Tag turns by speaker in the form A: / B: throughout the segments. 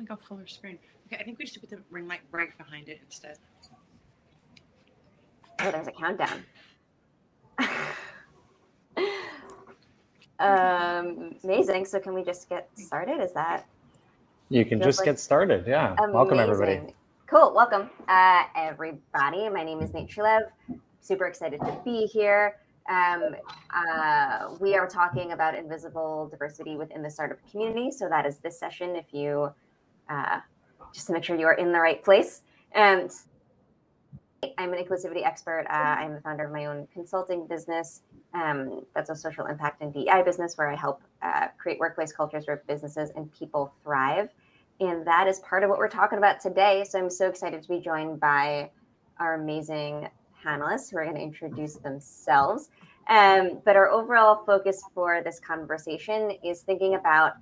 A: go fuller screen. Okay, I think we just put the ring light right behind it instead.
B: Oh, there's a countdown. Amazing. So can we just get started? Is that?
C: You can just get started. Yeah.
B: Amazing.
C: Welcome, everybody.
B: Cool. Welcome, everybody. My name is Nate Shulev. Super excited to be here. We are talking about invisible diversity within the startup community. So that is this session. If you just to make sure you are in the right place. And I'm an inclusivity expert. I'm the founder of my own consulting business. That's a social impact and DEI business where I help create workplace cultures where businesses and people thrive. And that is part of what we're talking about today. So I'm so excited to be joined by our amazing panelists who are going to introduce themselves. But our overall focus for this conversation is thinking about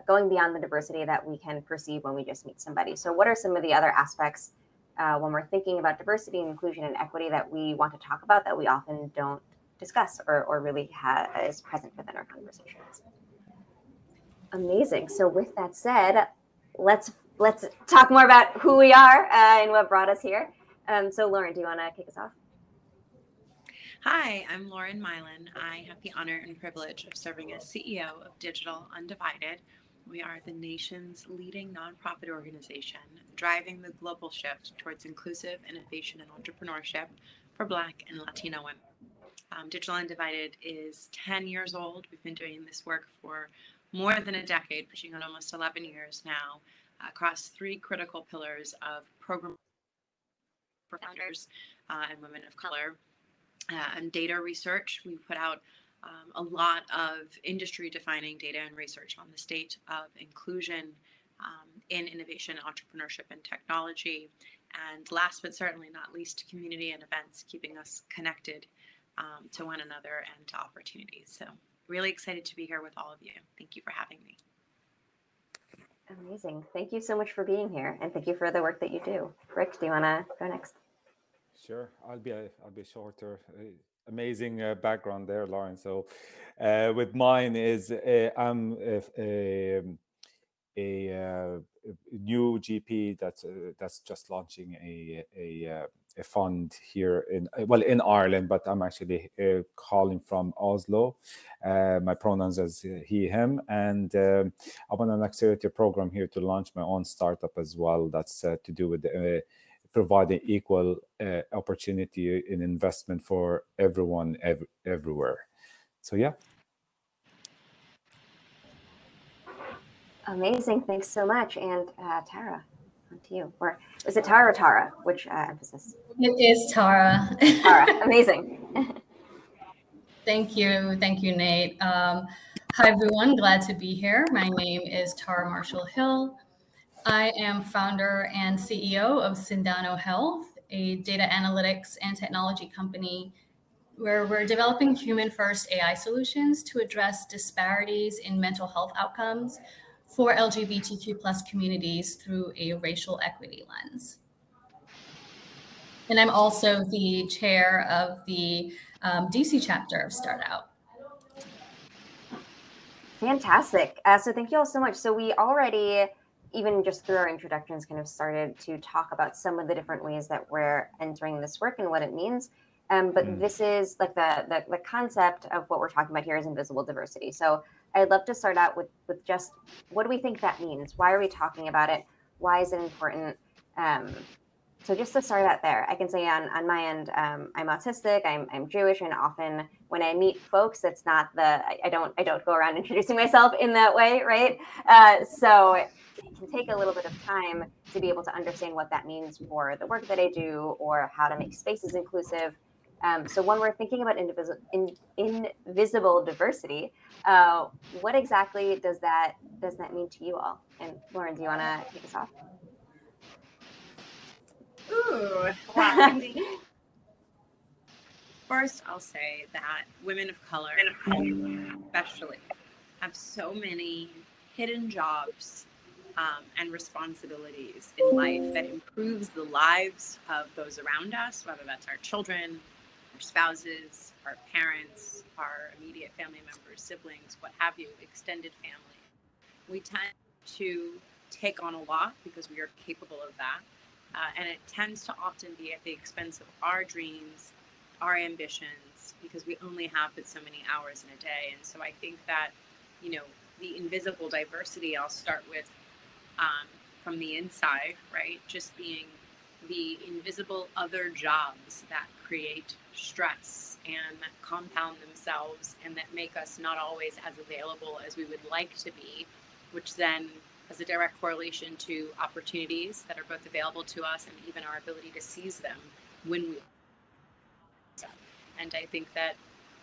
B: going beyond the diversity that we can perceive when we just meet somebody. So what are some of the other aspects when we're thinking about diversity and inclusion and equity that we want to talk about that we often don't discuss or really is present within our conversations? Amazing. So with that said, let's talk more about who we are and what brought us here. So Lauren, do you want to kick us off?
A: Hi, I'm Lauren Milan. I have the honor and privilege of serving as CEO of Digital Undivided. We are the nation's leading nonprofit organization driving the global shift towards inclusive innovation and entrepreneurship for Black and Latino women. Digital Undivided is 10 years old. We've been doing this work for more than a decade, pushing on almost 11 years now, across three critical pillars of program for founders and women of color. And data research. We put out a lot of industry-defining data and research on the state of inclusion in innovation, entrepreneurship, and technology. And last but certainly not least, community and events, keeping us connected to one another and to opportunities. So really excited to be here with all of you. Thank you for having me.
B: Amazing. Thank you so much for being here. And thank you for the work that you do. Rick, do you want to go next?
D: Sure, I'll be shorter. Amazing background there, Lauren. So, with mine is I'm a new GP that's just launching a fund here in Ireland, but I'm actually calling from Oslo. My pronouns as he, him, and I'm on an accelerator program here to launch my own startup as well. That's to do with providing equal opportunity in investment for everyone, everywhere. So, yeah.
B: Amazing. Thanks so much. And Tara, on to you. Or is it Tara or Tara? Which emphasis?
E: It is Tara.
B: Tara. Amazing.
E: Thank you, Nate. Hi, everyone. Glad to be here. My name is Tara Marshall-Hill. I am founder and CEO of Sindano Health, a data analytics and technology company where we're developing human-first AI solutions to address disparities in mental health outcomes for LGBTQ plus communities through a racial equity lens. And I'm also the chair of the DC chapter of StartOut.
B: Fantastic. So thank you all so much. So we already, even just through our introductions, kind of started to talk about some of the different ways that we're entering this work and what it means. But this is like the concept of what we're talking about here is invisible diversity. So I'd love to start out with just what do we think that means? Why are we talking about it? Why is it important? So just to start out there, I can say on my end, I'm autistic, I'm Jewish, and often when I meet folks, it's not I don't go around introducing myself in that way, right? So it can take a little bit of time to be able to understand what that means for the work that I do or how to make spaces inclusive. So when we're thinking about invisible diversity, what exactly does that mean to you all? And Lauren, do you want to kick us off?
A: Ooh, wow. First, I'll say that women of color, especially, have so many hidden jobs and responsibilities in life that improves the lives of those around us, whether that's our children, our spouses, our parents, our immediate family members, siblings, what have you, extended family. We tend to take on a lot because we are capable of that. And it tends to often be at the expense of our dreams, our ambitions, because we only have but so many hours in a day. And so I think that, you know, the invisible diversity, I'll start with from the inside, right? Just being the invisible other jobs that create stress and that compound themselves and that make us not always as available as we would like to be, which then has a direct correlation to opportunities that are both available to us and even our ability to seize them when we. And I think that,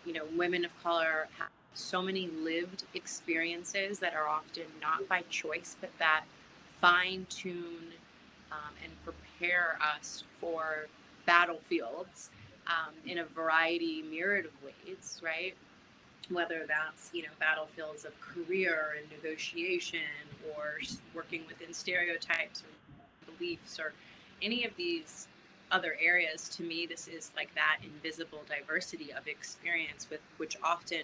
A: you know, women of color have so many lived experiences that are often not by choice, but that fine tune and prepare us for battlefields in a variety myriad of ways, right? Whether that's, you know, battlefields of career and negotiation or working within stereotypes or beliefs or any of these other areas. To me, this is like that invisible diversity of experience with which often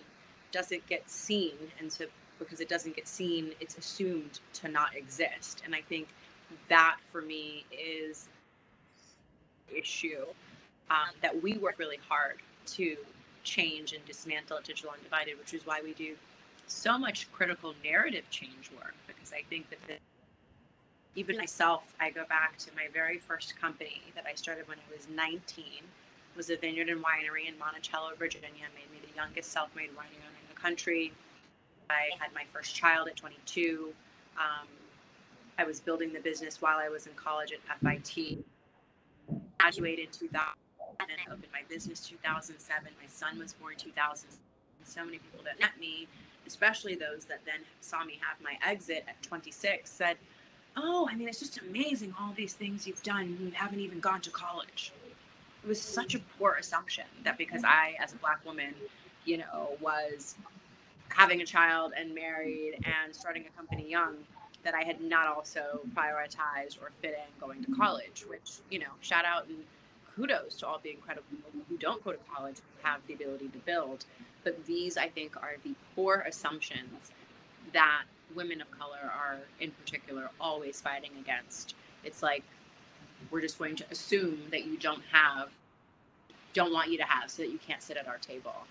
A: doesn't get seen. And so because it doesn't get seen, it's assumed to not exist. And I think that for me is an issue that we work really hard to change and dismantle at Digital Undivided, which is why we do so much critical narrative change work, because I think that even myself, I go back to my very first company that I started when I was 19, was a vineyard and winery in Monticello, Virginia. Made me the youngest self-made wine owner in the country. I had my first child at 22. I was building the business while I was in college at FIT. Graduated 2000 and opened my business 2007. My son was born 2000. So many people that met me, especially those that then saw me have my exit at 26, said, "Oh, I mean, it's just amazing all these things you've done. You haven't even gone to college." It was such a poor assumption that because I, as a Black woman, you know, was having a child and married and starting a company young, that I had not also prioritized or fit in going to college, which, you know, shout out and kudos to all the incredible people who don't go to college, who have the ability to build. But these, I think, are the poor assumptions that women of color are, in particular, always fighting against. It's like, we're just going to assume that you don't want you to have, so that you can't sit at our table.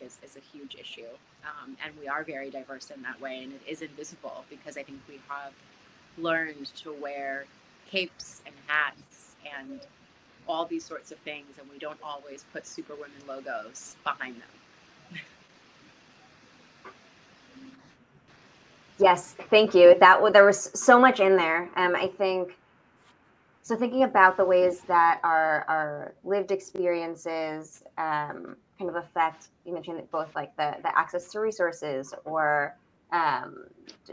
A: Is a huge issue. And we are very diverse in that way, and it is invisible because I think we have learned to wear capes and hats and all these sorts of things, and we don't always put Superwomen logos behind them.
B: Yes, thank you. There was so much in there. I think so. Thinking about the ways that our lived experiences kind of affect. You mentioned that both like the access to resources or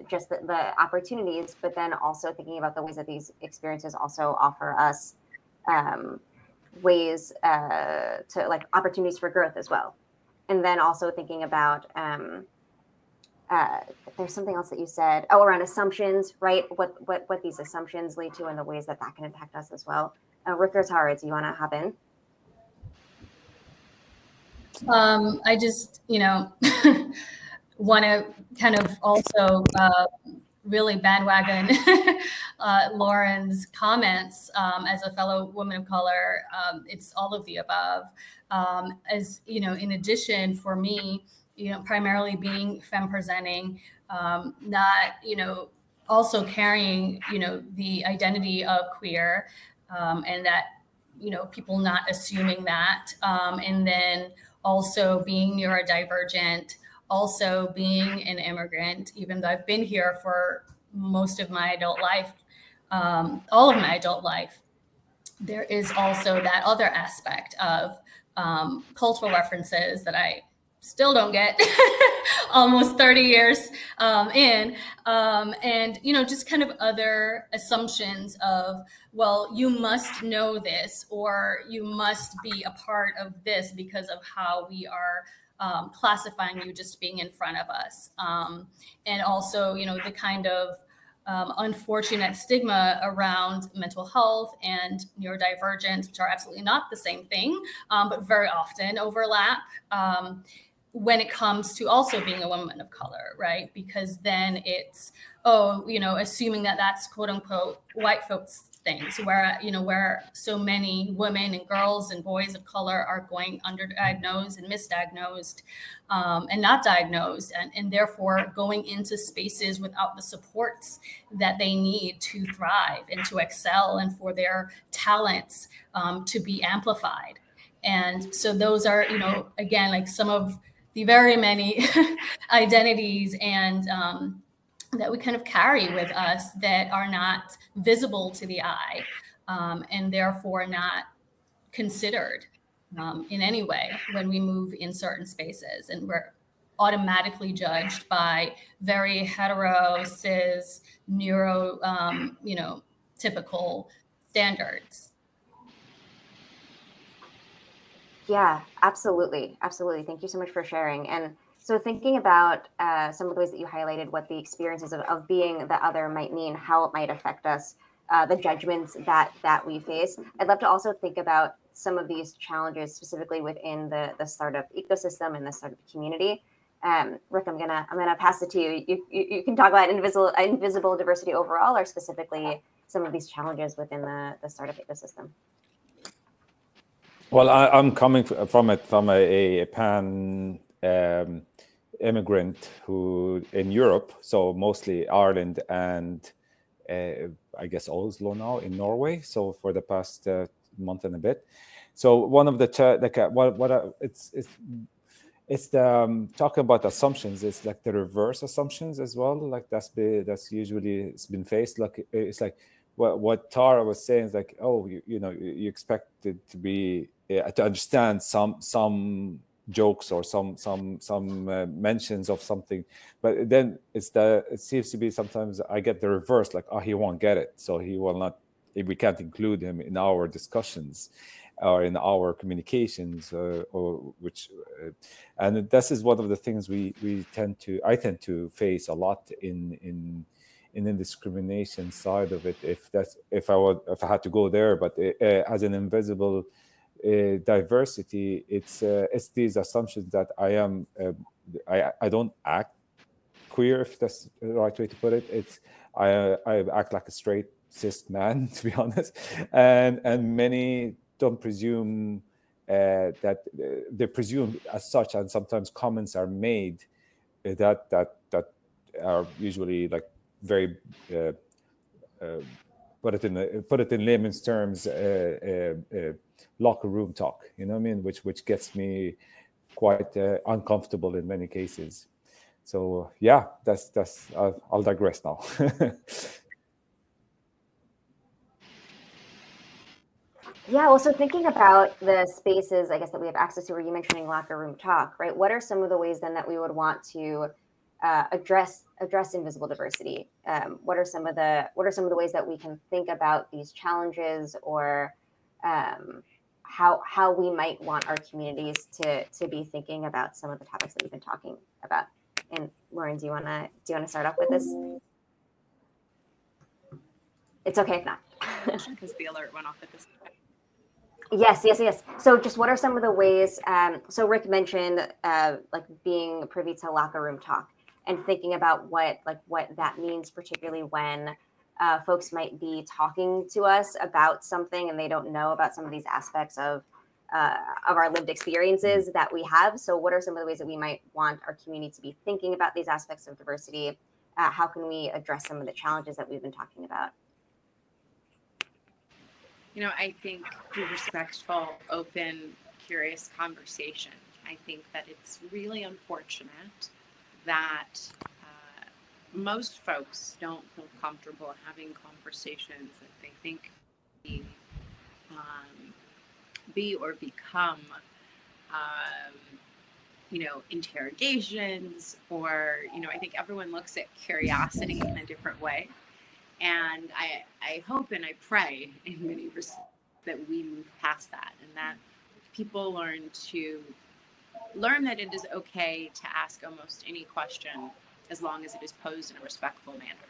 B: just the opportunities, but then also thinking about the ways that these experiences also offer us ways to like opportunities for growth as well. And then also thinking about there's something else that you said, around assumptions, right? What these assumptions lead to and the ways that can impact us as well. Rick or Tara, do you want to hop in?
E: I just, want to kind of also really bandwagon Lauren's comments. As a fellow woman of color, it's all of the above. As in addition, for me, primarily being femme presenting, not also carrying the identity of queer, and that people not assuming that, and then also being neurodivergent, also being an immigrant, even though I've been here for most of my adult life, all of my adult life, there is also that other aspect of cultural references that I still don't get almost 30 years in. And, just kind of other assumptions of, well, you must know this, or you must be a part of this because of how we are classifying you just being in front of us. And also, the kind of unfortunate stigma around mental health and neurodivergence, which are absolutely not the same thing, but very often overlap. when it comes to also being a woman of color, right? Because then it's, oh, you know, assuming that that's quote unquote white folks things, where, you know, where so many women and girls and boys of color are going underdiagnosed and misdiagnosed and not diagnosed, and therefore going into spaces without the supports that they need to thrive and to excel and for their talents to be amplified. And so those are, you know, again, like some of the very many identities and that we kind of carry with us that are not visible to the eye and therefore not considered in any way when we move in certain spaces. And we're automatically judged by very hetero, cis, neuro, you know, typical standards.
B: Yeah, absolutely. Absolutely. Thank you so much for sharing. And so thinking about some of the ways that you highlighted what the experiences of being the other might mean, how it might affect us, the judgments that we face, I'd love to also think about some of these challenges specifically within the startup ecosystem and the startup community. Rick, I'm gonna pass it to you. You can talk about invisible diversity overall, or specifically some of these challenges within the startup ecosystem.
D: Well, I'm coming from a pan immigrant who in Europe, so mostly Ireland and I guess Oslo now in Norway. So for the past month and a bit. So one of the it's the talking about assumptions. It's like the reverse assumptions as well. Like that's usually it's been faced. Like it's like what Tara was saying is like, oh, you know, you expect it to be to understand some jokes or some mentions of something, but then it seems to be sometimes I get the reverse, like, oh, he won't get it, so he will not. We can't include him in our discussions or in our communications, or which, and this is one of the things I tend to face a lot in the discrimination side of it. If I had to go there, but as an invisible diversity, it's these assumptions that I don't act queer, if that's the right way to put it. It's I act like a straight cis man, to be honest, and many don't presume that they presume as such, and sometimes comments are made that are usually like very put it in layman's terms, locker room talk. You know what I mean? Which gets me quite uncomfortable in many cases. So yeah, that's. I'll digress now.
B: Yeah, well, so thinking about the spaces, I guess, that we have access to, where you mentioning locker room talk, right? What are some of the ways then that we would want to address invisible diversity? What are some of the ways that we can think about these challenges, or how we might want our communities to be thinking about some of the topics that we've been talking about? And Lauren, do you wanna start off with this? It's okay if not.
A: Because the alert went off at this point.
B: Yes. So just what are some of the ways, so Rick mentioned like being privy to locker room talk and thinking about what that means, particularly when folks might be talking to us about something and they don't know about some of these aspects of our lived experiences that we have. So what are some of the ways that we might want our community to be thinking about these aspects of diversity? How can we address some of the challenges that we've been talking about?
A: You know, I think through respectful, open, curious conversation. I think that it's really unfortunate that most folks don't feel comfortable having conversations that they think be or become, interrogations, or, I think everyone looks at curiosity in a different way. And I hope and I pray in many respects that we move past that, and that people learn that it is okay to ask almost any question as long as it is posed in a respectful manner.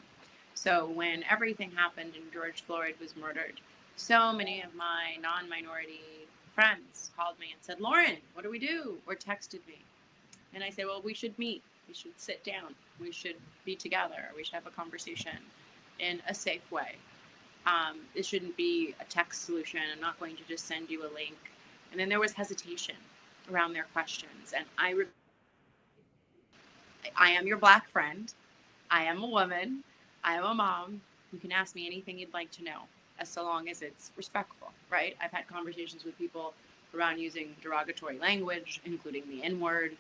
A: So when everything happened and George Floyd was murdered, so many of my non-minority friends called me and said, "Lauren, what do we do?" or texted me. And I say, well, we should meet. We should sit down. We should be together. We should have a conversation in a safe way. It shouldn't be a text solution. I'm not going to just send you a link. And then there was hesitation around their questions. And I am your Black friend. I am a woman. I am a mom. You can ask me anything you'd like to know, as so long as it's respectful, right? I've had conversations with people around using derogatory language, including the N-word.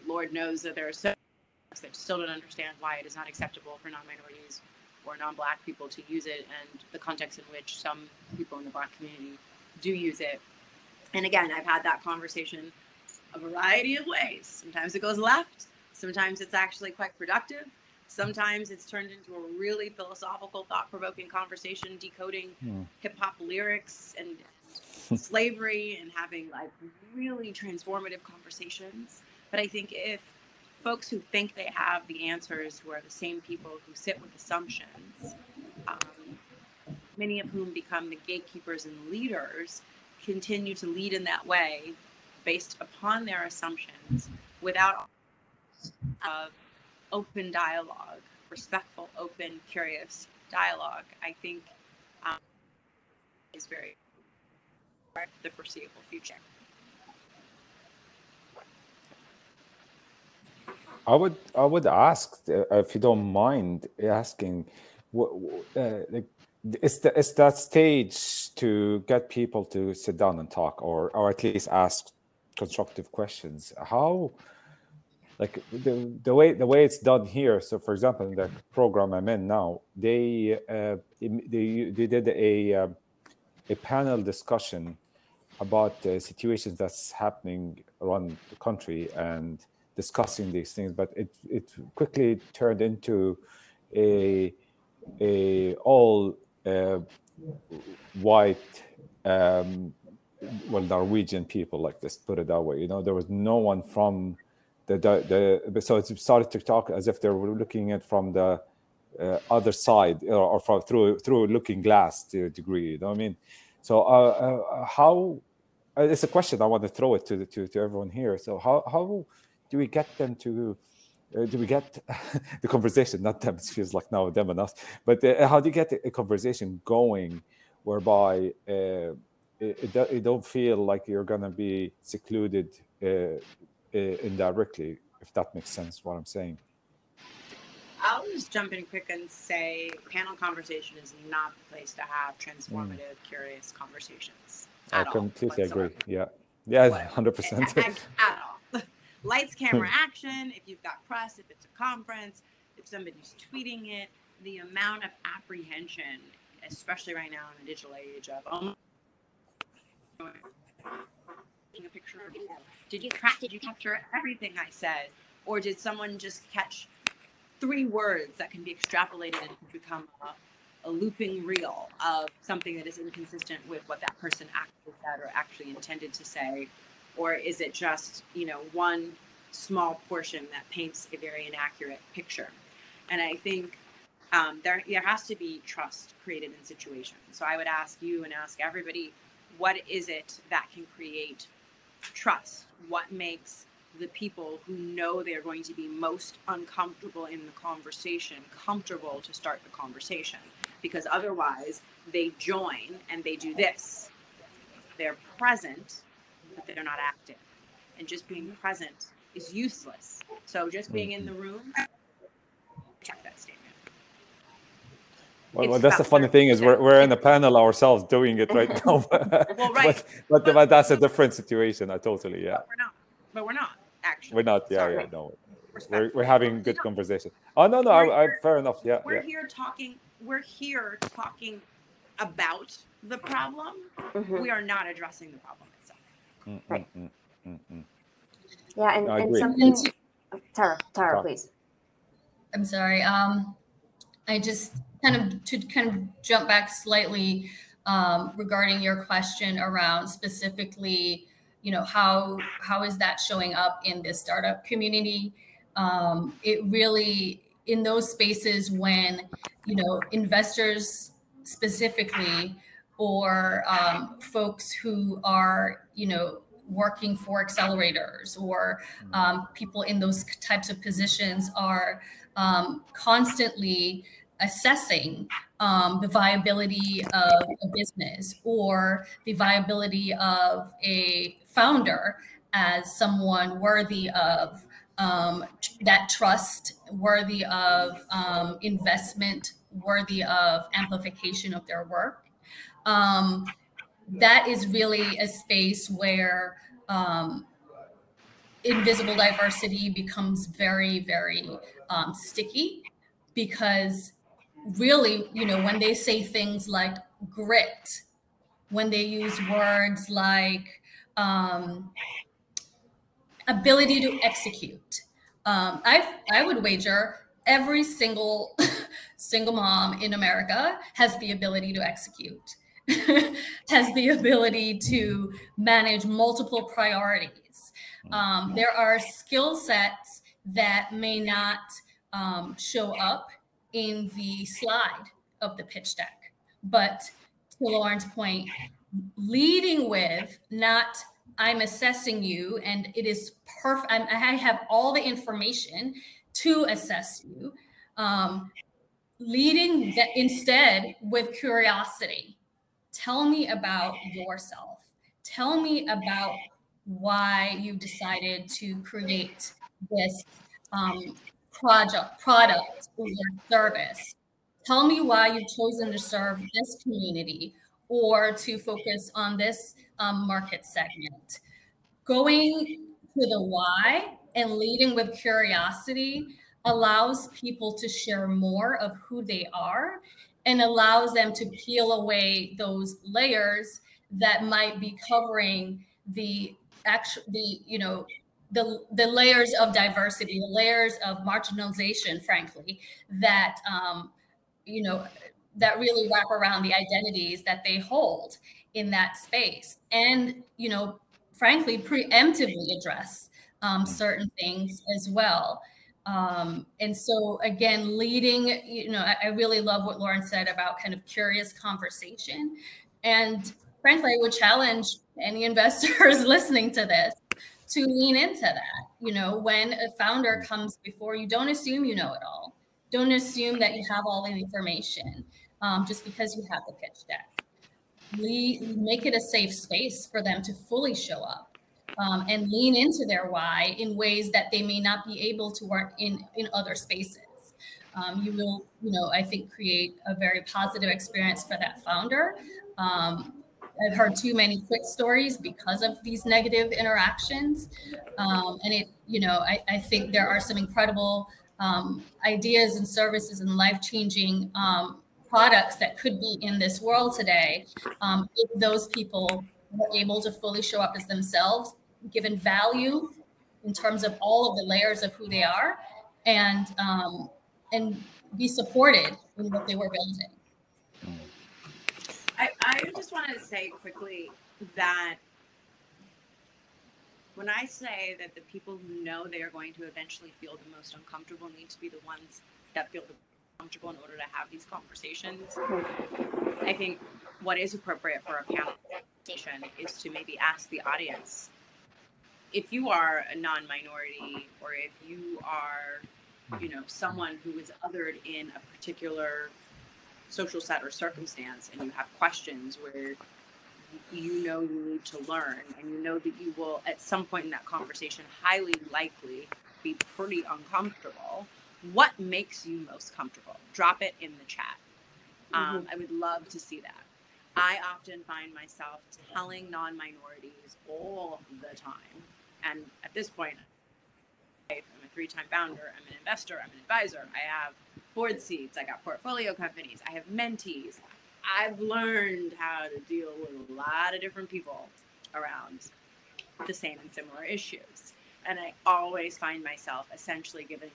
A: Lord knows that there are some that still don't understand why it is not acceptable for non-minorities or non-Black people to use it, and the context in which some people in the Black community do use it. And again, I've had that conversation a variety of ways. Sometimes it goes left. Sometimes it's actually quite productive. Sometimes it's turned into a really philosophical, thought-provoking conversation, decoding hip-hop lyrics and slavery and having like really transformative conversations. But I think if folks who think they have the answers, who are the same people who sit with assumptions, many of whom become the gatekeepers and leaders, continue to lead in that way based upon their assumptions without open dialogue, respectful, open, curious dialogue, I think is very the foreseeable future.
D: I would ask, if you don't mind asking, like, is that stage to get people to sit down and talk, or at least ask constructive questions? How, like the way it's done here? So, for example, in the program I'm in now, they did a panel discussion about situations that's happening around the country and discussing these things, but it quickly turned into a all white, Norwegian people, like this, put it that way. You know, there was no one from so it started to talk as if they were looking at from the other side, or from through a looking glass to a degree. You know what I mean? So how? It's a question I want to throw it to everyone here. So how do we get them to? Do we get the conversation? Not them. It feels like now them and us. But how do you get a conversation going whereby it don't feel like you're gonna be secluded indirectly? If that makes sense, what I'm saying.
A: I'll just jump in quick and say panel conversation is not the place to have transformative, curious conversations.
D: I completely agree. Yeah, 100%.
A: At all. Lights, camera, action. If you've got press, if it's a conference, if somebody's tweeting it, the amount of apprehension, especially right now in the digital age of, taking a picture of you. Did you capture everything I said? Or did someone just catch 3 words that can be extrapolated and become a looping reel of something that is inconsistent with what that person actually said or actually intended to say? Or is it just, one small portion that paints a very inaccurate picture? And I think there has to be trust created in situations. So I would ask you and ask everybody, what is it that can create trust? What makes the people who know they're going to be most uncomfortable in the conversation comfortable to start the conversation? Because otherwise they join and they do this. They're present, but they're not active. And just being present is useless. So just being in the room, check that statement.
D: Well, that's the funny thing is we're in a panel ourselves doing it right now.
A: Well, right.
D: but that's a different situation. But
A: we're not actually.
D: We're not.
A: Sorry.
D: No. We're having good conversation. Oh no, I fair enough. Yeah.
A: We're here talking about the problem. We are not addressing the problem itself.
B: Right. Yeah, and something. Tara, please.
E: I'm sorry. I just kind of jump back slightly regarding your question around specifically, how is that showing up in this startup community? It really, in those spaces when, investors specifically, or folks who are, working for accelerators or people in those types of positions are constantly assessing the viability of a business or the viability of a founder as someone worthy of that trust, worthy of investment, worthy of amplification of their work. That is really a space where invisible diversity becomes very, very sticky, because really, when they say things like grit, when they use words like ability to execute, I would wager every single mom in America has the ability to execute, has the ability to manage multiple priorities. There are skill sets that may not show up in the slide of the pitch deck, but to Lauren's point, leading with not I'm assessing you and it is perfect. I have all the information to assess you. Leading instead with curiosity. Tell me about yourself. Tell me about why you decided to create this product or service. Tell me why you've chosen to serve this community or to focus on this market segment. Going to the why and leading with curiosity allows people to share more of who they are and allows them to peel away those layers that might be covering the layers of diversity, the layers of marginalization, frankly, that that really wrap around the identities that they hold in that space, and frankly, preemptively address certain things as well. And so again, leading, I really love what Lauren said about kind of curious conversation. And frankly, I would challenge any investors listening to this to lean into that. When a founder comes before you, don't assume you know it all. Don't assume that you have all the information just because you have the pitch deck. Make it a safe space for them to fully show up and lean into their why in ways that they may not be able to work in other spaces. You will, I think, create a very positive experience for that founder. I've heard too many quick stories because of these negative interactions. And I think there are some incredible ideas and services and life-changing products that could be in this world today if those people were able to fully show up as themselves, given value in terms of all of the layers of who they are, and be supported in what they were building.
A: I just want to say quickly that when I say that the people who know they are going to eventually feel the most uncomfortable need to be the ones that feel the comfortable in order to have these conversations, I think what is appropriate for a panel conversation is to maybe ask the audience, if you are a non-minority or if you are, someone who is othered in a particular social set or circumstance, and you have questions where you need to learn, and you know that you will at some point in that conversation highly likely be pretty uncomfortable, what makes you most comfortable? Drop it in the chat. I would love to see that. I often find myself telling non-minorities all the time, and at this point, I'm a 3-time founder, I'm an investor, I'm an advisor, I have board seats, I got portfolio companies, I have mentees. I've learned how to deal with a lot of different people around the same and similar issues. And I always find myself essentially giving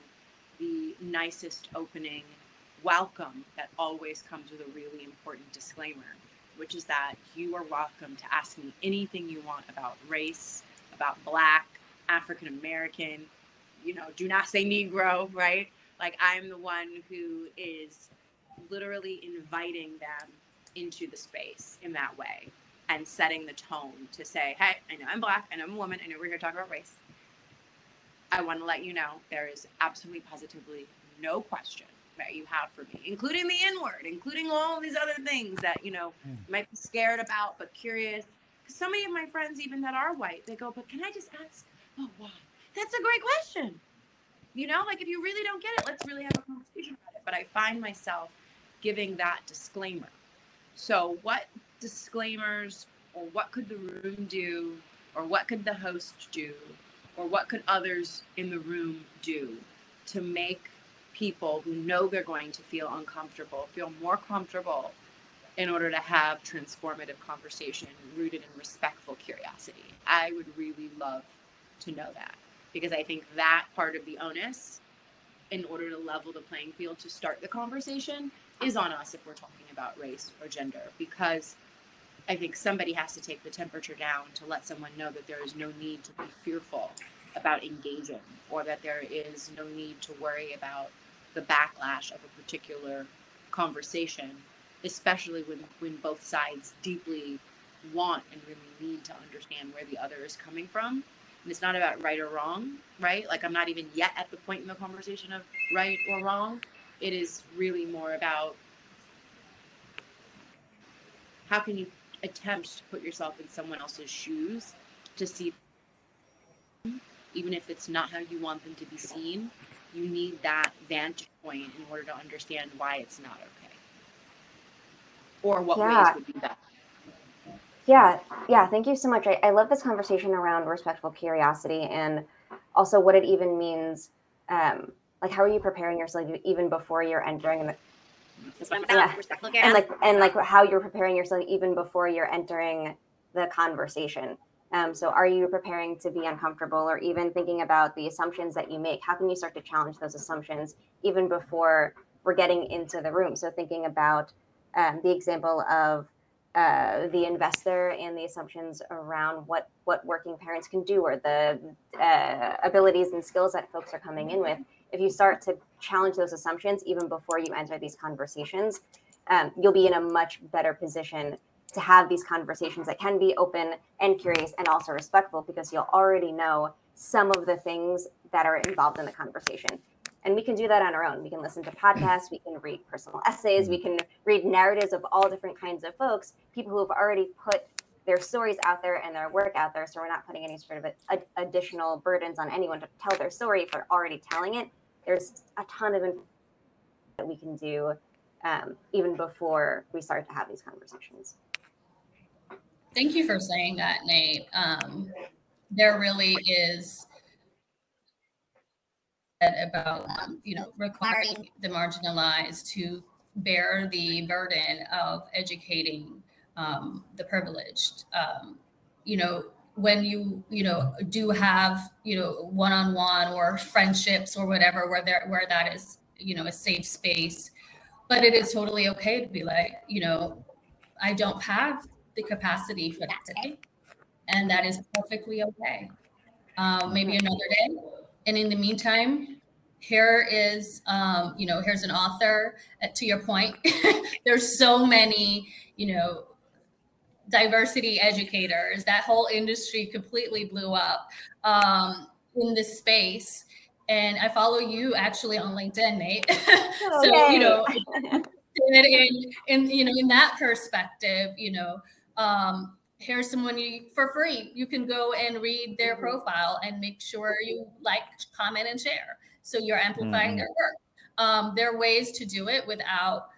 A: the nicest opening welcome that always comes with a really important disclaimer, which is that you are welcome to ask me anything you want about race, about Black, African American, do not say Negro, right? Like, I'm the one who is literally inviting them into the space in that way. and setting the tone to say, hey, I know I'm Black, I know I'm a woman, I know we're here to talk about race. I want to let you know there is absolutely positively no question that you have for me, including the N-word, including all these other things that, you might be scared about, but curious. Because so many of my friends, even that are white, they go, but can I just ask? Oh, wow. That's a great question. Like if you really don't get it, let's really have a conversation about it. But I find myself giving that disclaimer. So what disclaimers, or what could the room do, or what could the host do, or what could others in the room do to make people who know they're going to feel uncomfortable feel more comfortable in order to have transformative conversation rooted in respectful curiosity? I would really love to know that, because I think that part of the onus, in order to level the playing field to start the conversation, is on us if we're talking about race or gender, because I think somebody has to take the temperature down to let someone know that there is no need to be fearful about engaging, or that there is no need to worry about the backlash of a particular conversation, especially when both sides deeply want and really need to understand where the other is coming from. And it's not about right or wrong, right? Like I'm not even yet at the point in the conversation of right or wrong. It is really more about how can you attempt to put yourself in someone else's shoes to see, even if it's not how you want them to be seen, you need that vantage point in order to understand why it's not okay, or what ways would be better.
B: Yeah. Thank you so much. I love this conversation around respectful curiosity, and also what it even means. Like, how are you preparing yourself even before you're entering the and like how you're preparing yourself even before you're entering the conversation. So are you preparing to be uncomfortable, or even thinking about the assumptions that you make? How can you start to challenge those assumptions even before we're getting into the room? So thinking about the example of the investor and the assumptions around what working parents can do, or the abilities and skills that folks are coming in with. If you start to challenge those assumptions even before you enter these conversations, you'll be in a much better position to have these conversations that can be open and curious and also respectful, because you'll already know some of the things that are involved in the conversation. And we can do that on our own. We can listen to podcasts, we can read personal essays, we can read narratives of all different kinds of folks, people who have already put their stories out there and their work out there. So we're not putting any sort of additional burdens on anyone to tell their story if they're already telling it. There's a ton of information that we can do even before we start to have these conversations.
E: Thank you for saying that, Nate. There really is about requiring the marginalized to bear the burden of educating the privileged. When you do have one-on-one or friendships or whatever where that is a safe space, but it is totally okay to be like, I don't have the capacity for that today, and that is perfectly okay. Maybe another day. And in the meantime, here is, here's an author. To your point, there's so many, diversity educators. That whole industry completely blew up in this space. And I follow you actually on LinkedIn, Nate. So, in that perspective, here's someone for free. You can go and read their profile and make sure you like, comment, and share. So you're amplifying their work. There are ways to do it without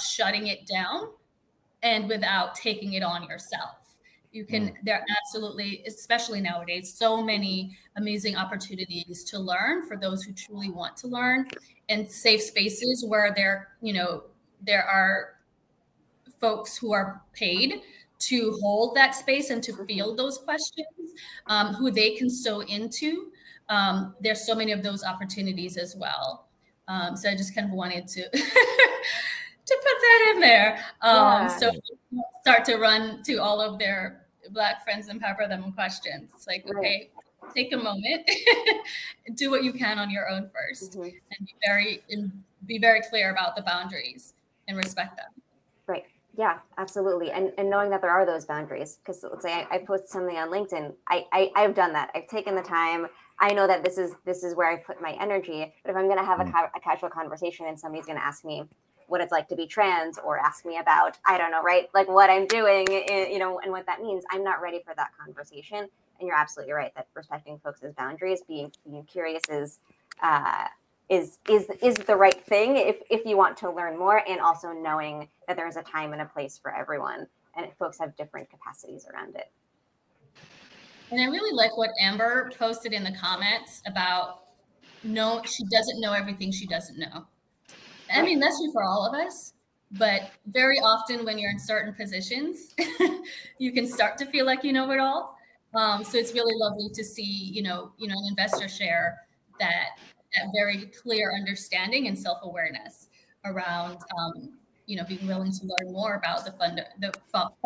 E: shutting it down and without taking it on yourself. You can, there are absolutely, especially nowadays, so many amazing opportunities to learn for those who truly want to learn, and safe spaces where there are folks who are paid to hold that space and to field those questions, who they can sew into. There's so many of those opportunities as well. So I just kind of wanted to to put that in there. So start to run to all of their Black friends and pepper them with questions. It's like, okay, take a moment, do what you can on your own first, and be very clear about the boundaries and respect them.
B: Right. Yeah, absolutely. And knowing that there are those boundaries, because let's say I post something on LinkedIn, I've done that. I've taken the time. I know that this is where I put my energy. But if I'm going to have a casual conversation and somebody's going to ask me what it's like to be trans, or ask me about, I don't know, right, like what I'm doing, you know, and what that means, I'm not ready for that conversation. And you're absolutely right that respecting folks' boundaries, being curious is the right thing if you want to learn more, and also knowing that there's a time and a place for everyone, and folks have different capacities around it.
E: And I really like what Amber posted in the comments about she doesn't know everything she doesn't know. I mean, that's true for all of us, but very often when you're in certain positions, you can start to feel like you know it all. So it's really lovely to see, an investor share that very clear understanding and self-awareness around, being willing to learn more about the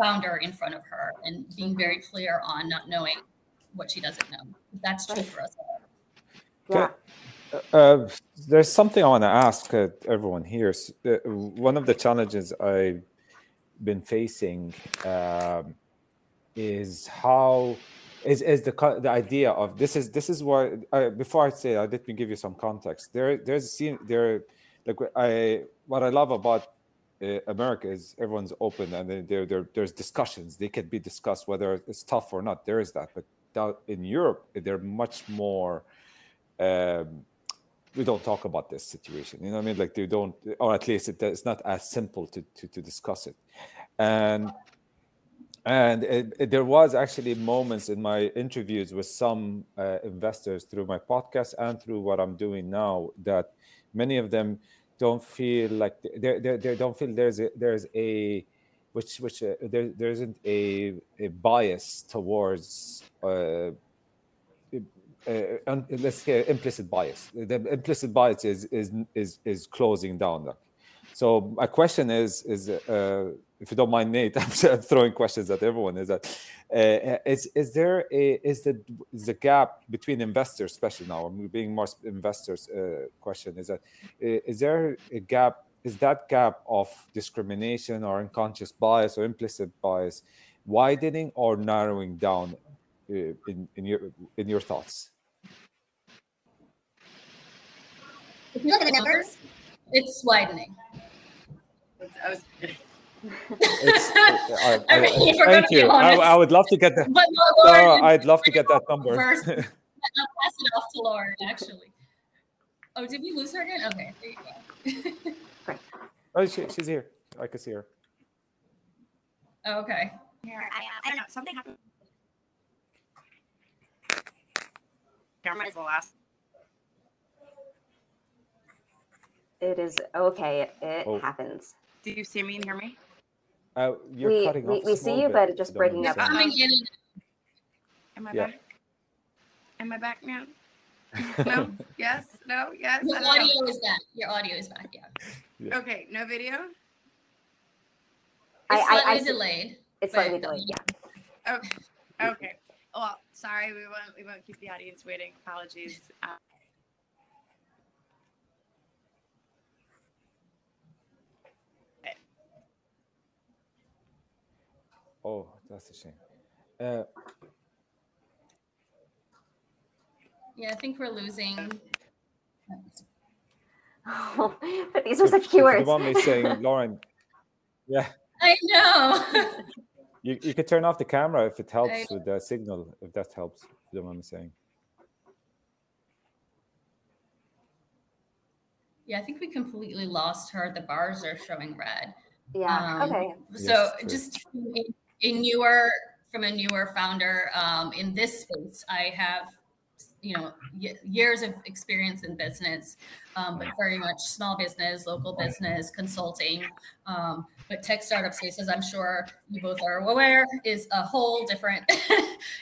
E: founder in front of her, and being very clear on not knowing what she doesn't know. That's true for us all.
B: Yeah.
D: There's something I want to ask everyone here. One of the challenges I've been facing is the idea of this is why before I say, let me give you some context. What I love about America is everyone's open, and there's discussions. They can be discussed whether it's tough or not. There is that, but in Europe they're much more. We don't talk about this situation. You know what I mean? Like they don't, or at least it's not as simple to discuss it. And there was actually moments in my interviews with some investors through my podcast and through what I'm doing now, that many of them don't feel like they don't feel there isn't a bias towards let's say implicit bias. The implicit bias is closing down. So my question is if you don't mind, Nate, I'm throwing questions at everyone. Is that is the gap between investors, especially now? I'm being more investors. Question is that is there a gap? Is that gap of discrimination or unconscious bias or implicit bias widening or narrowing down in your thoughts?
E: If you look at the numbers, it's widening.
D: Thank you. I would love to get that.
E: But Lauren,
D: I'd love to get that number.
E: I'll pass it off to Lauren, actually. Oh, did we lose her again? Okay, there you go.
D: Oh, she's here. I can see her.
E: Oh, okay.
A: Here, I don't know. Something happened. Camera is the last.
B: It is okay. It happens.
A: Do you see me and hear me?
D: You're cutting off.
B: We see you, but it's just breaking up.
E: Coming in.
A: Am I back? Am I back now? No? Yes? No? Yes?
E: Your audio is back. Your audio is back, yeah.
A: Okay, no video?
E: It's slightly delayed.
B: It's slightly delayed, yeah.
A: Okay. Well, sorry, we won't keep the audience waiting. Apologies.
D: Oh, that's a shame.
E: Yeah, I think we're losing.
B: Oh, but these are such keywords.
D: The one is saying, Lauren. Yeah.
E: I know.
D: You could turn off the camera if it helps with the signal, if that helps. The one I'm saying.
E: Yeah, I think we completely lost her. The bars are showing red.
B: Yeah. Okay.
E: So just from a newer founder in this space, I have years of experience in business, but very much small business, local business, consulting. But tech startup space, as I'm sure you both are aware, is a whole different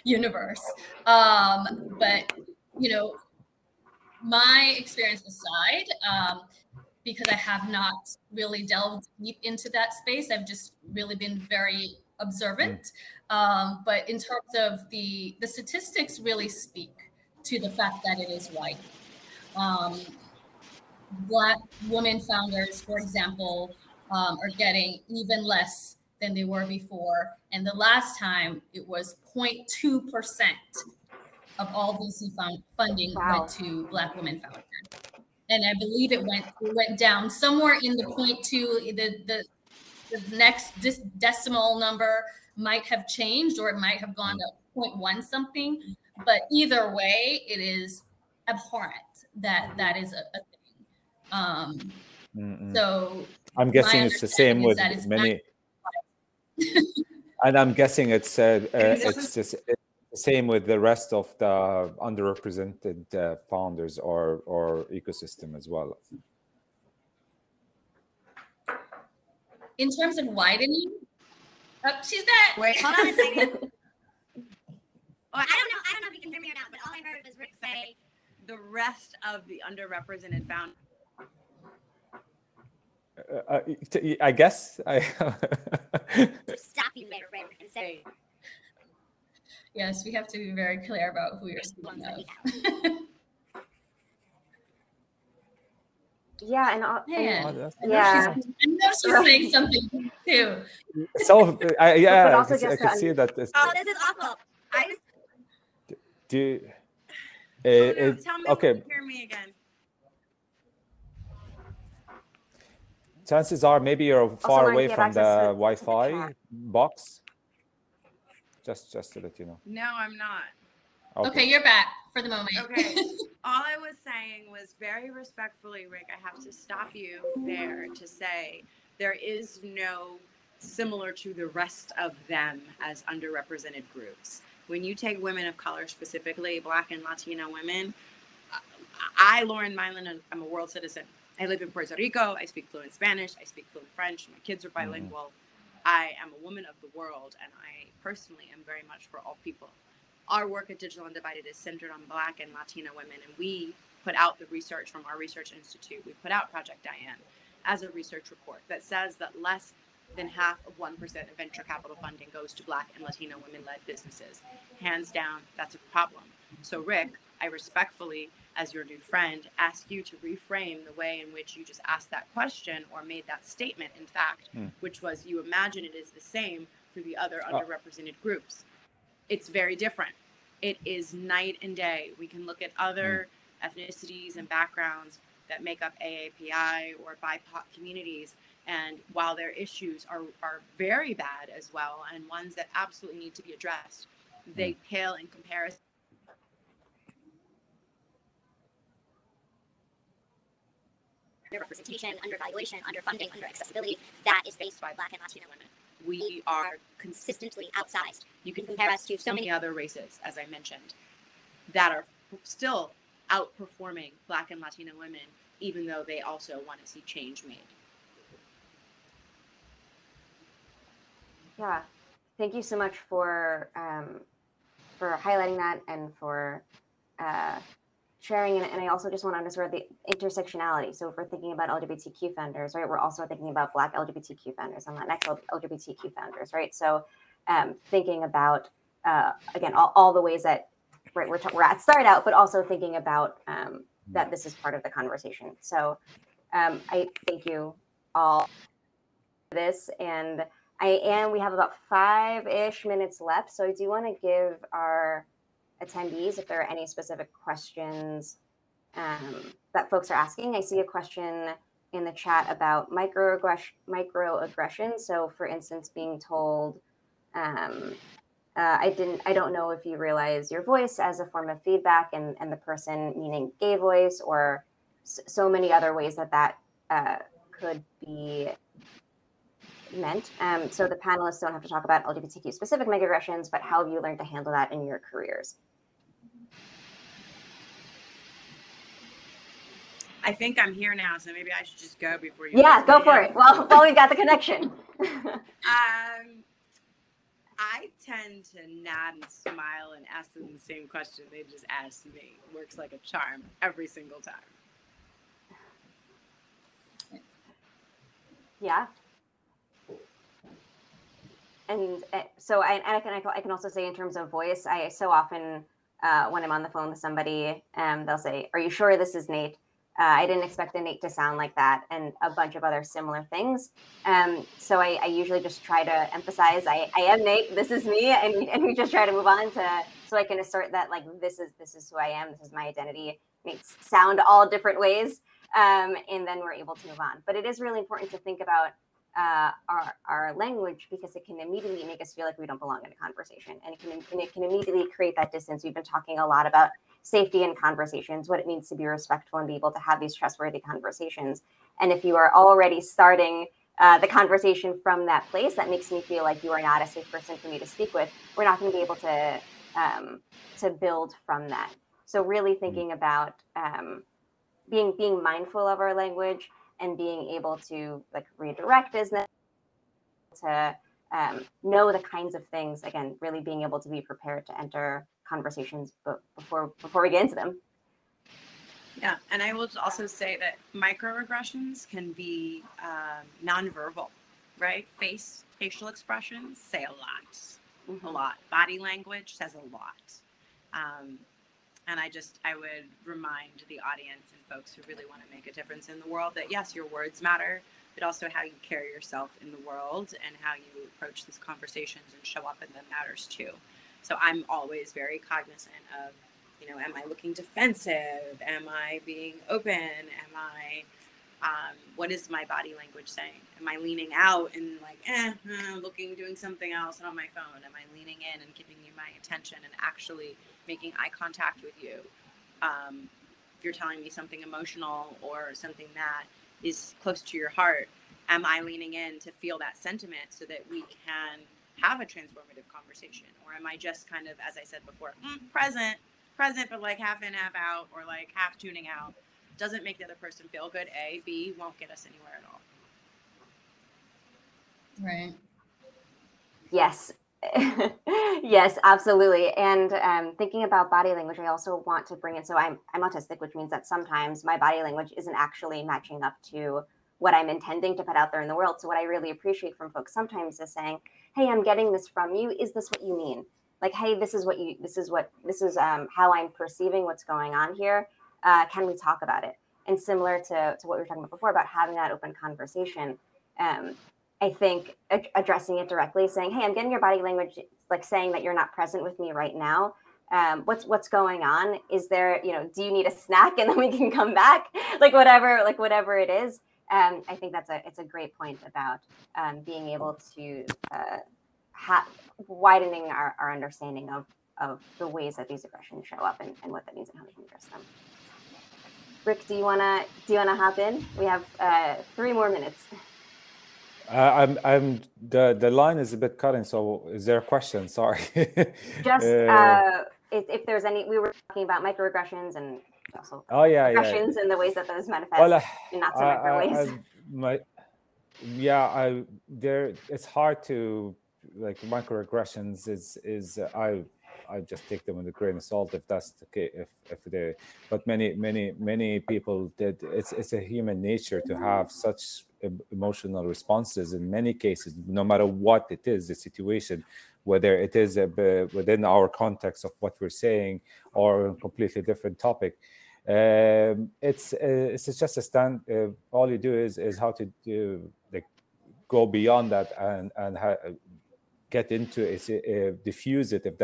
E: universe. But my experience aside, because I have not really delved deep into that space, I've just really been very observant. But in terms of the statistics really speak to the fact that it is white. Black women founders, for example, are getting even less than they were before. And the last time it was 0.2% of all VC funding went to Black women founders. And I believe it went down somewhere in the 0.2. The next decimal number might have changed, or it might have gone to 0.1 something. But either way, it is abhorrent that is a thing. So
D: I'm guessing it's the same with many. And I'm guessing it's the same with the rest of the underrepresented founders or ecosystem as well.
E: In terms of widening, she's back.
A: Wait,
F: hold on a second. I don't know if you can hear me or not, but all I heard was Rick say
A: the rest of the underrepresented founders.
D: I guess
F: stop you there, Rick, and say.
E: Yes, we have to be very clear about who you're speaking of.
B: Yeah, and
E: I know she's saying something too.
D: So yeah, I can see that.
F: Oh, this is awful.
D: Tell me
A: okay. If you hear me again.
D: Chances are maybe you're far away from the Wi-Fi box. Just to let you know.
A: No, I'm not.
E: Okay, you're back for the moment.
A: Okay. All I was saying was very respectfully, Rick, I have to stop you there to say there is no similar to the rest of them as underrepresented groups. When you take women of color, specifically Black and Latino women, I, Lauren Mylan, I'm a world citizen. I live in Puerto Rico. I speak fluent Spanish. I speak fluent French. My kids are bilingual. I am a woman of the world, and I personally am very much for all people. Our work at Digital Undivided is centered on Black and Latino women, and we put out the research from our research institute. We put out Project Diane as a research report that says that less than 0.5% of venture capital funding goes to Black and Latino women-led businesses. Hands down, that's a problem. So Rick, I respectfully, as your new friend, ask you to reframe the way in which you just asked that question or made that statement, in fact, which was you imagine it is the same for the other underrepresented groups. It's very different. It is night and day. We can look at other ethnicities and backgrounds that make up AAPI or BIPOC communities, and while their issues are very bad as well, and ones that absolutely need to be addressed, they pale in comparison.
F: Underrepresentation, undervaluation, underfunding, underaccessibility that is faced by Black and Latino women.
A: We are consistently outsized. You can compare us to so many other races, as I mentioned, that are still outperforming Black and Latino women, even though they also want to see change made.
B: Yeah, thank you so much for highlighting that and for sharing. And I also just want to underscore the intersectionality. So if we're thinking about LGBTQ founders, right, we're also thinking about Black LGBTQ founders and Latinx LGBTQ founders, right? So thinking about, again, all the ways that we're at start out, but also thinking about that this is part of the conversation. So I thank you all for this. And we have about 5-ish minutes left. So I do want to give our attendees if there are any specific questions that folks are asking. I see a question in the chat about microaggression. So for instance, being told, I don't know if you realize your voice as a form of feedback, and the person meaning gay voice, or so many other ways that could be meant. So the panelists don't have to talk about LGBTQ specific microaggressions, but how have you learned to handle that in your careers?
A: I think I'm here now, so maybe I should just go before you.
B: Yeah, go for it. Well, we've got the connection.
A: I tend to nod and smile and ask them the same question they just asked me. It works like a charm every single time.
B: Yeah. And so I can also say in terms of voice, I so often when I'm on the phone with somebody, they'll say, "Are you sure this is Nate?" I didn't expect the Nate to sound like that, and a bunch of other similar things. So I usually just try to emphasize, I am Nate, this is me, and we just try to move on to, so I can assert that like this is who I am, this is my identity. Nates sound all different ways, and then we're able to move on. But it is really important to think about our language, because it can immediately make us feel like we don't belong in a conversation, and it can immediately create that distance. We've been talking a lot about safety in conversations, what it means to be respectful and be able to have these trustworthy conversations. And if you are already starting the conversation from that place, that makes me feel like you are not a safe person for me to speak with. We're not going to be able to build from that. So really thinking about being mindful of our language and being able to like redirect is to know the kinds of things, again, really being able to be prepared to enter conversations before we get into them.
A: Yeah, and I will also say that microaggressions can be nonverbal, right? Facial expressions say a lot, a lot. Body language says a lot. And I would remind the audience and folks who really want to make a difference in the world that yes, your words matter, but also how you carry yourself in the world and how you approach these conversations and show up in them matters too. So I'm always very cognizant of, you know, am I looking defensive? Am I being open? Am I, what is my body language saying? Am I leaning out and like, doing something else on my phone? Am I leaning in and giving you my attention and actually making eye contact with you? If you're telling me something emotional or something that is close to your heart, am I leaning in to feel that sentiment so that we can have a transformative conversation? Or am I just kind of, as I said before, present, but like half in, half out, or like half tuning out? Doesn't make the other person feel good, A. B, won't get us anywhere at all.
E: Right.
B: Yes. Yes, absolutely. And thinking about body language, I also want to bring in, so I'm autistic, which means that sometimes my body language isn't actually matching up to what I'm intending to put out there in the world. So what I really appreciate from folks sometimes is saying, hey, I'm getting this from you. Is this what you mean? Like, hey, this is how I'm perceiving what's going on here. Can we talk about it? And similar to what we were talking about before about having that open conversation, I think addressing it directly, saying, hey, I'm getting your body language, like saying that you're not present with me right now. What's going on? Is there, do you need a snack and then we can come back? Like whatever it is. I think it's a great point about being able to widening our understanding of the ways that these aggressions show up and what that means and how we can address them. Rick, do you wanna hop in? We have 3 more minutes.
D: The line is a bit cutting, so is there a question? Sorry.
B: Just if there's any, we were talking about microaggressions and also aggressions and the ways that those manifest in not so micro ways.
D: It's hard to, like, microaggressions is I just take them with a grain of salt if that's the case. But many people did. It's a human nature to have such emotional responses in many cases, no matter what it is, the situation, whether it is within our context of what we're saying or a completely different topic. It's just a stand. All you do is how to do, like, go beyond that and get into it, diffuse it if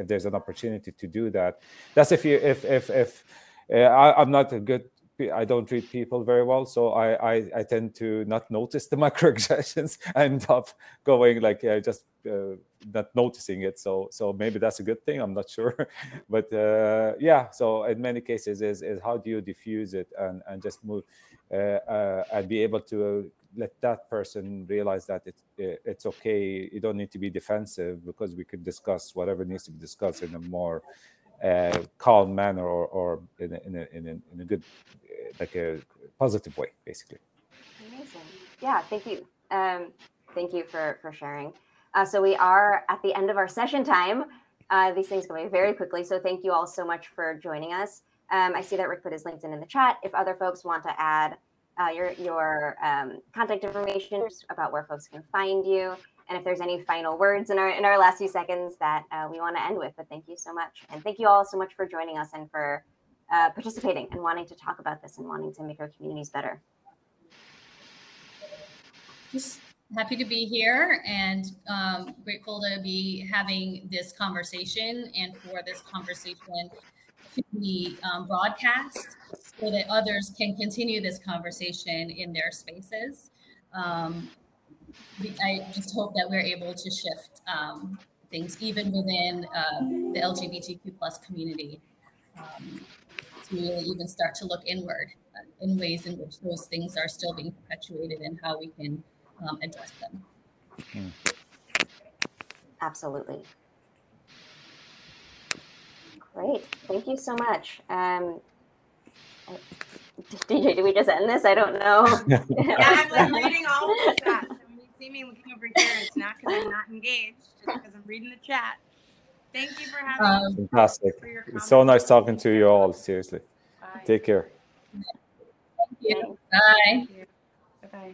D: there's an opportunity to do that. That's if I'm not a good. I don't treat people very well, so I tend to not notice the microaggressions. I end up going like just not noticing it. So maybe that's a good thing. I'm not sure, but So in many cases, is how do you diffuse it and just move and be able to let that person realize that it's okay. You don't need to be defensive, because we could discuss whatever needs to be discussed in a more calm manner or in a good, like a positive way, basically.
B: Amazing. Yeah, thank you. Thank you for sharing. So we are at the end of our session time. These things go by very quickly, so thank you all so much for joining us. I see that Rick put his LinkedIn in the chat. If other folks want to add your contact information about where folks can find you, and if there's any final words in our last few seconds that we want to end with. But thank you so much, and thank you all so much for joining us and for participating and wanting to talk about this and wanting to make our communities better.
E: Just happy to be here and grateful to be having this conversation and for this conversation to be broadcast so that others can continue this conversation in their spaces. I just hope that we're able to shift things even within the LGBTQ plus community to really even start to look inward in ways in which those things are still being perpetuated and how we can address them.
B: Absolutely. Great. Thank you so much. DJ, did we just end this? I don't know.
A: Yeah, I'm like reading all of the chat. So when you see me looking over here, it's not because I'm not engaged, it's because I'm reading the chat. Thank you for having me.
D: Fantastic. It's so nice talking to you all. Seriously.
A: Bye.
D: Take care.
E: Thank you. Bye.
A: Bye-bye.